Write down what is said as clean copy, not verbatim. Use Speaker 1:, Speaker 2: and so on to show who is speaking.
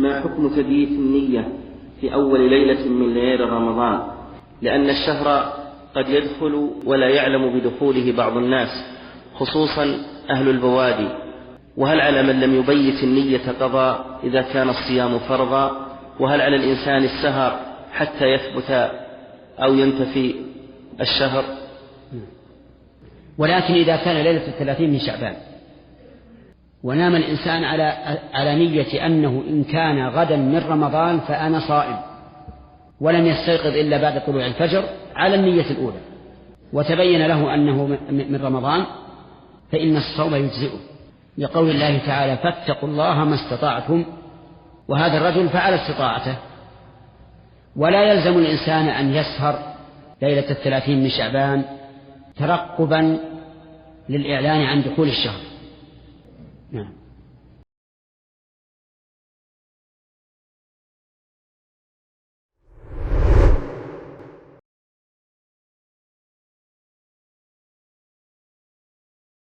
Speaker 1: ما حكم تبييت النية في أول ليلة من ليالي رمضان، لأن الشهر قد يدخل ولا يعلم بدخوله بعض الناس خصوصا أهل البوادي، وهل على من لم يبيت النية قضاء إذا كان الصيام فرضا، وهل على الإنسان السهر حتى يثبت أو ينتفي الشهر؟
Speaker 2: ولكن إذا كان ليلة 30 من شعبان ونام الإنسان على نية أنه إن كان غدا من رمضان فأنا صائم، ولم يستيقظ إلا بعد طلوع الفجر على النية الأولى، وتبين له أنه من رمضان، فإن الصوم يجزئه لقول الله تعالى: فاتقوا الله ما استطعتم. وهذا الرجل فعل استطاعته، ولا يلزم الإنسان أن يسهر ليلة 30 من شعبان ترقبا للإعلان عن دخول الشهر. نعم.